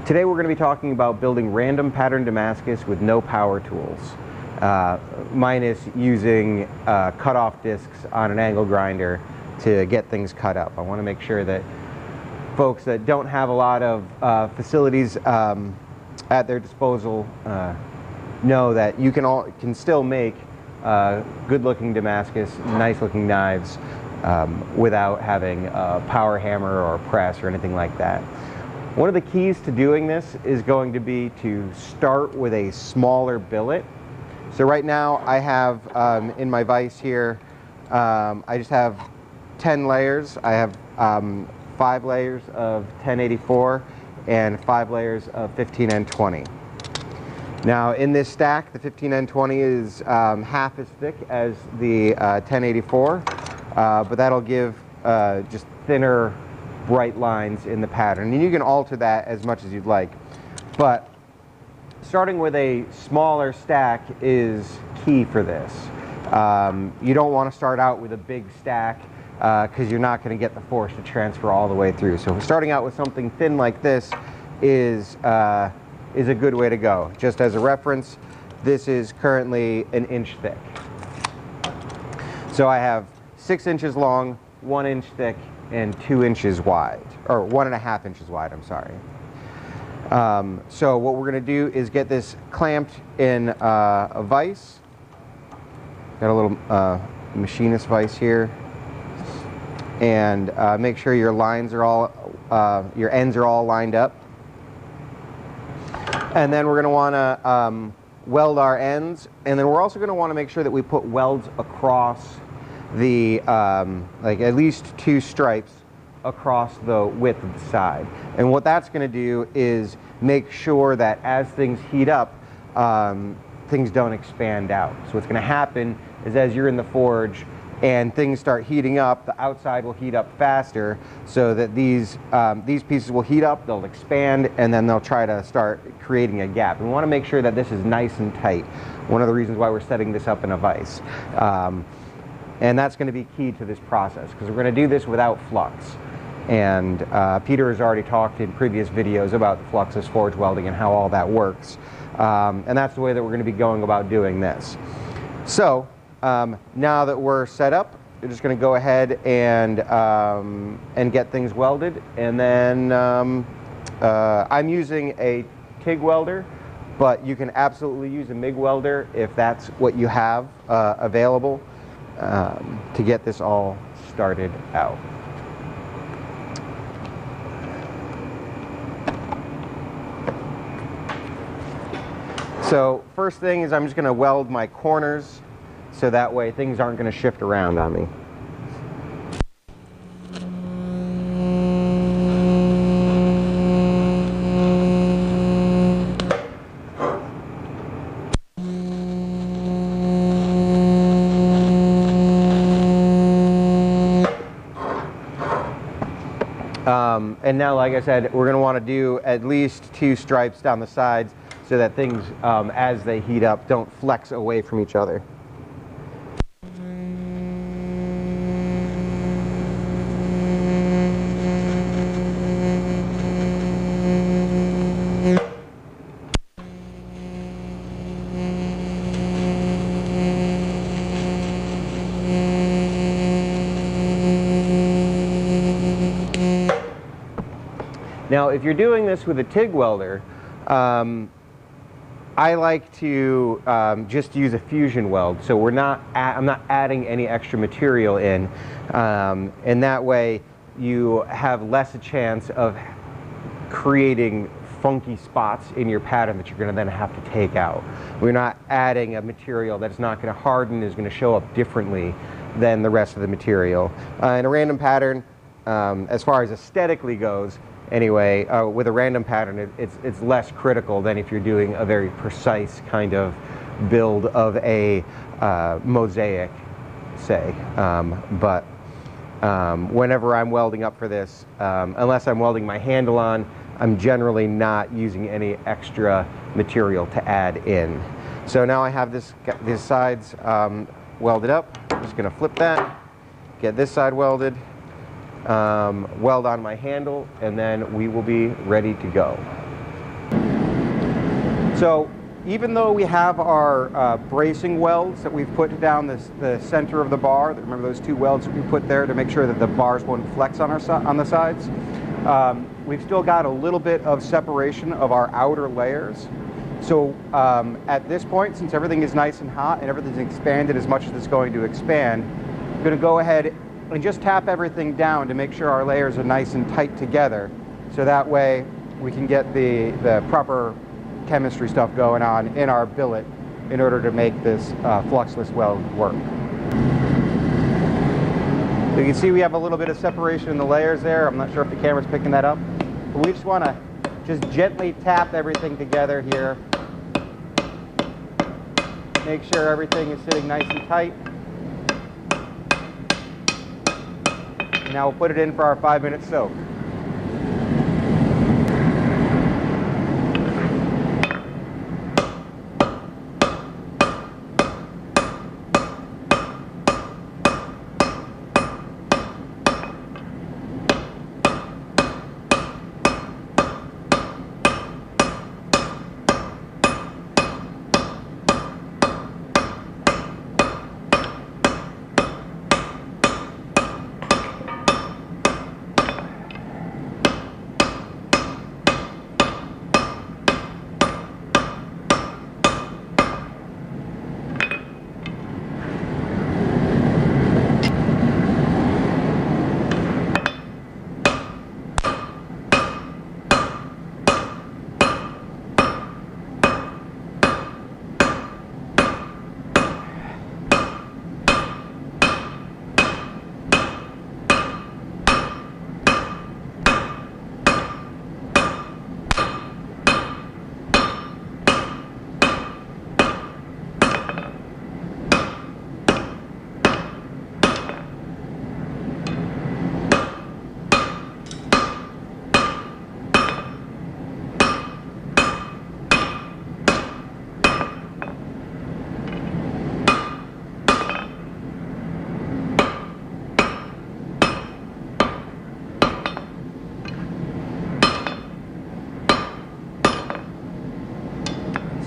Today we're going to be talking about building random pattern Damascus with no power tools, minus using cut-off discs on an angle grinder to get things cut up. I want to make sure that folks that don't have a lot of facilities at their disposal know that you can still make good-looking Damascus, nice-looking knives without having a power hammer or a press or anything like that. One of the keys to doing this is going to be to start with a smaller billet. So right now I have in my vise here, I just have 10 layers. I have 5 layers of 1084 and 5 layers of 15N20. Now in this stack, the 15N20 is half as thick as the 1084, but that'll give just thinner, bright lines in the pattern, and you can alter that as much as you'd like. But starting with a smaller stack is key for this. You don't want to start out with a big stack because you're not going to get the force to transfer all the way through. So starting out with something thin like this is a good way to go. Just as a reference, this is currently 1 inch thick. So I have 6 inches long, 1 inch thick, and 2 inches wide, or 1.5 inches wide, I'm sorry. So what we're going to do is get this clamped in a vise. Got a little machinist vise here, and make sure your lines are all, your ends are all lined up. And then we're going to want to weld our ends, and then we're also going to want to make sure that we put welds across the like at least 2 stripes across the width of the side. And what that's going to do is make sure that as things heat up, things don't expand out. So what's going to happen is as you're in the forge and things start heating up, the outside will heat up faster, so that these pieces will heat up, they'll expand, and then they'll try to start creating a gap. And we want to make sure that this is nice and tight. One of the reasons why we're setting this up in a vise. And that's going to be key to this process, because we're going to do this without flux. And Peter has already talked in previous videos about the fluxless forge welding and how all that works. And that's the way that we're going to be going about doing this. So now that we're set up, we're just going to go ahead and get things welded. And then I'm using a TIG welder, but you can absolutely use a MIG welder if that's what you have available. To get this all started out. So first thing is I'm just going to weld my corners so that way things aren't going to shift around on me. And now, like I said, we're going to want to do at least 2 stripes down the sides so that things, as they heat up, don't flex away from each other. Now, if you're doing this with a TIG welder, I like to just use a fusion weld. So I'm not adding any extra material in, and that way you have less a chance of creating funky spots in your pattern that you're going to then have to take out. We're not adding a material that's not going to harden, is going to show up differently than the rest of the material. In a random pattern, as far as aesthetically goes, anyway, with a random pattern, it's less critical than if you're doing a very precise kind of build of a mosaic, say. But whenever I'm welding up for this, unless I'm welding my handle on, I'm generally not using any extra material to add in. So now I have these sides welded up. I'm just going to flip that, get this side welded, weld on my handle, and then we will be ready to go. So even though we have our bracing welds that we've put down the center of the bar, remember those two welds that we put there to make sure that the bars won't flex on on the sides, we've still got a little bit of separation of our outer layers. So at this point, since everything is nice and hot and everything's expanded as much as it's going to expand, I'm going to go ahead and just tap everything down to make sure our layers are nice and tight together, so that way we can get the proper chemistry stuff going on in our billet in order to make this fluxless weld work. So you can see we have a little bit of separation in the layers there. I'm not sure if the camera's picking that up, but we just want to just gently tap everything together here. Make sure everything is sitting nice and tight. And now we'll put it in for our 5-minute soak.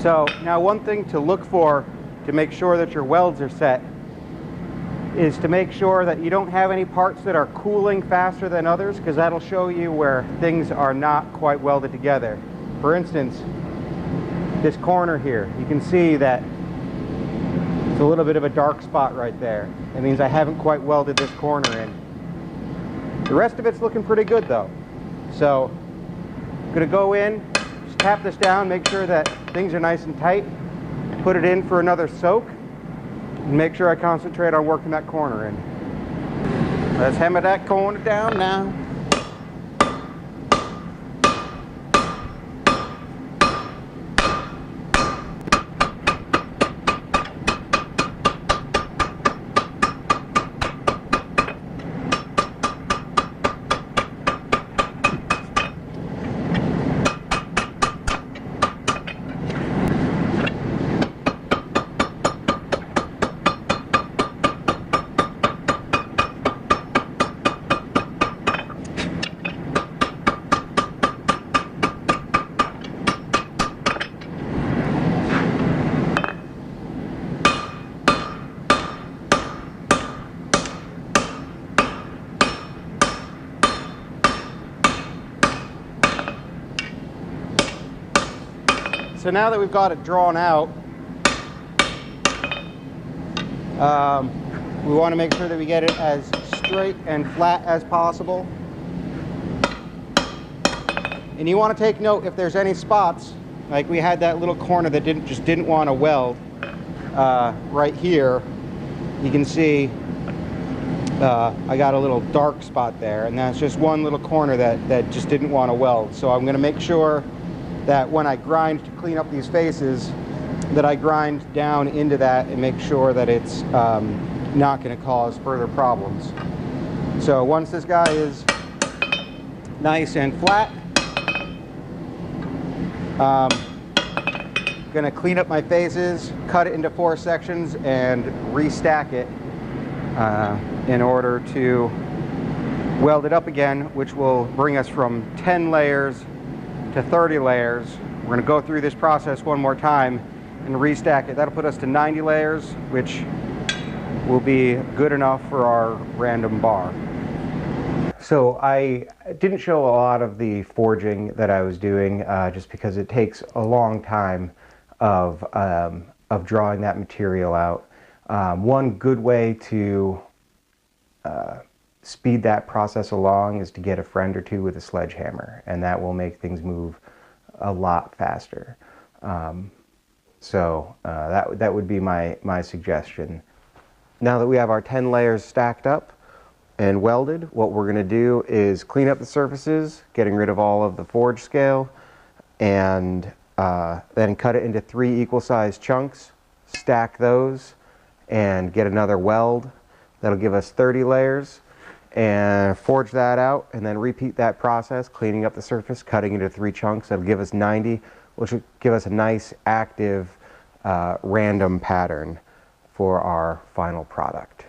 So now one thing to look for to make sure that your welds are set is to make sure that you don't have any parts that are cooling faster than others, because that'll show you where things are not quite welded together. For instance, this corner here, you can see that it's a little bit of a dark spot right there. It means I haven't quite welded this corner in. The rest of it's looking pretty good though. So I'm going to go in, just tap this down, make sure that things are nice and tight, put it in for another soak, and make sure I concentrate on working that corner in. Let's hammer that corner down now. So now that we've got it drawn out, we want to make sure that we get it as straight and flat as possible. And you want to take note if there's any spots, like we had that little corner that just didn't want to weld right here. You can see I got a little dark spot there, and that's just one little corner that just didn't want to weld. So I'm going to make sure that when I grind to clean up these faces, that I grind down into that and make sure that it's not going to cause further problems. So once this guy is nice and flat, I'm going to clean up my faces, cut it into 4 sections, and restack it in order to weld it up again, which will bring us from 10 layers to 30 layers We're going to go through this process one more time and restack it. That'll put us to 90 layers, which will be good enough for our random bar. So I didn't show a lot of the forging that I was doing just because it takes a long time of drawing that material out. One good way to speed that process along is to get a friend or two with a sledgehammer, and that will make things move a lot faster. That would be my suggestion. Now that we have our 10 layers stacked up and welded, what we're going to do is clean up the surfaces, getting rid of all of the forge scale, and then cut it into 3 equal-sized chunks, stack those, and get another weld. That'll give us 30 layers, and forge that out, and then repeat that process, cleaning up the surface, cutting into 3 chunks. That'll give us 90, which will give us a nice active random pattern for our final product.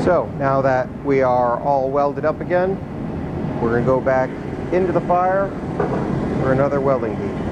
So now that we are all welded up again, we're going to go back into the fire for another welding heat.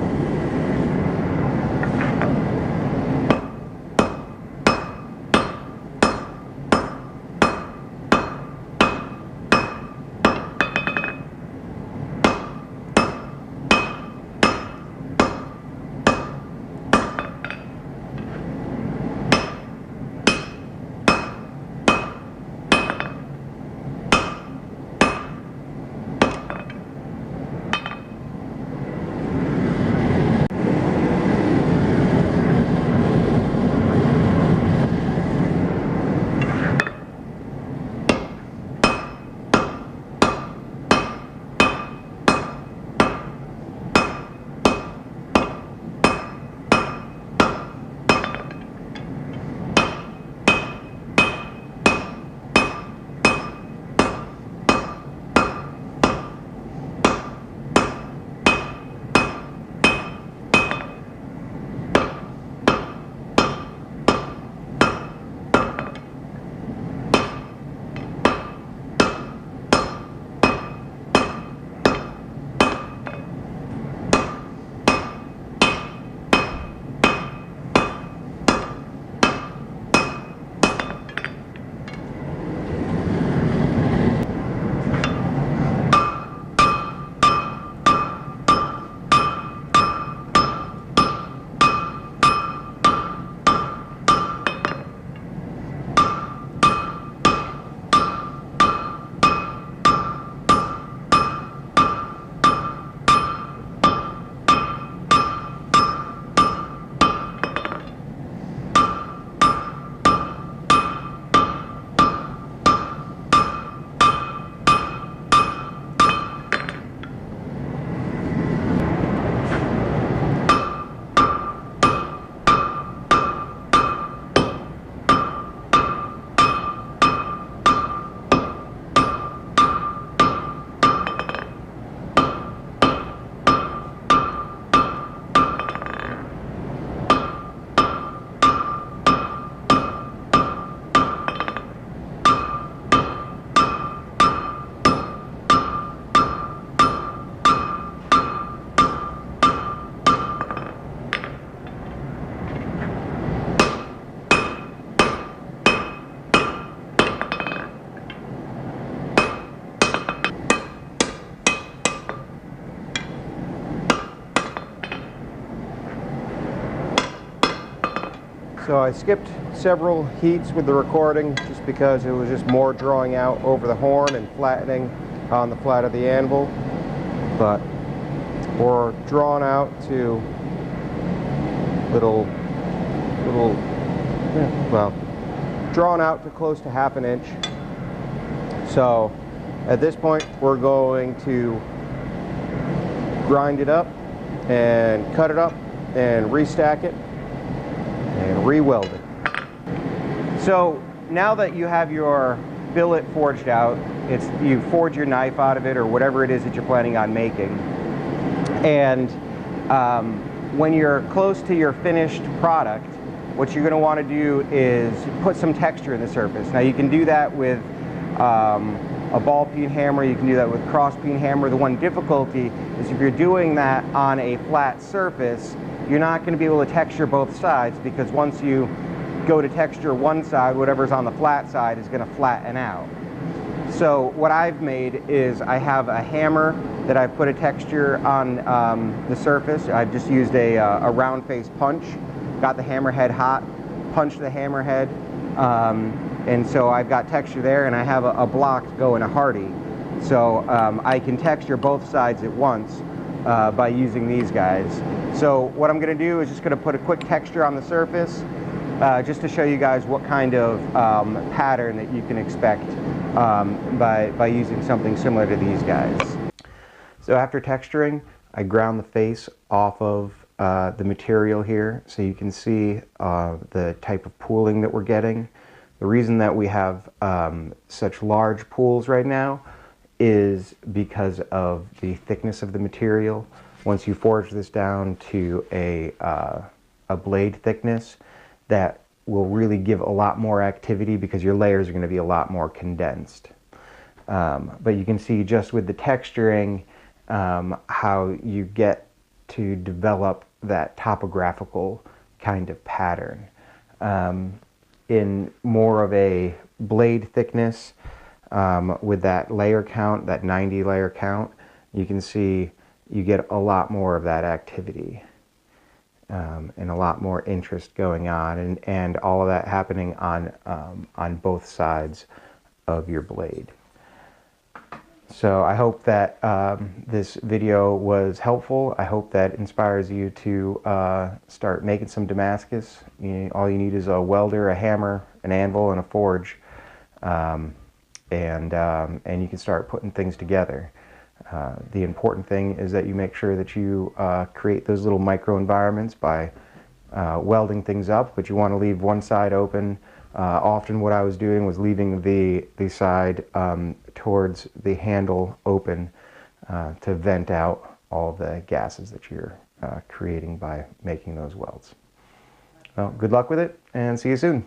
So I skipped several heats with the recording just because it was just more drawing out over the horn and flattening on the flat of the anvil. But we're drawn out to drawn out to close to ½ an inch. So at this point we're going to grind it up and cut it up and restack it and re-weld it. So now that you have your billet forged out, you forge your knife out of it or whatever it is that you're planning on making, and when you're close to your finished product, what you're going to want to do is put some texture in the surface. Now you can do that with a ball peen hammer, you can do that with cross peen hammer. The one difficulty is if you're doing that on a flat surface, you're not going to be able to texture both sides, because once you go to texture one side, whatever's on the flat side is going to flatten out. So what I've made is I have a hammer that I've put a texture on the surface. I've just used a round face punch, got the hammerhead hot, punched the hammerhead, and so I've got texture there, and I have a block going a Hardy. So I can texture both sides at once by using these guys. So what I'm going to do is just going to put a quick texture on the surface just to show you guys what kind of pattern that you can expect by using something similar to these guys. So after texturing, I ground the face off of the material here so you can see the type of pooling that we're getting. The reason that we have such large pools right now is because of the thickness of the material. Once you forge this down to a blade thickness, that will really give a lot more activity because your layers are going to be a lot more condensed. But you can see just with the texturing how you get to develop that topographical kind of pattern. In more of a blade thickness, with that layer count, that 90 layer count, you can see you get a lot more of that activity and a lot more interest going on, and all of that happening on both sides of your blade. So I hope that this video was helpful. I hope that inspires you to start making some Damascus. All you need is a welder, a hammer, an anvil, and a forge, and you can start putting things together. The important thing is that you make sure that you create those little micro environments by welding things up, but you want to leave one side open. Often what I was doing was leaving the side towards the handle open to vent out all the gases that you're creating by making those welds. Well, good luck with it, and see you soon.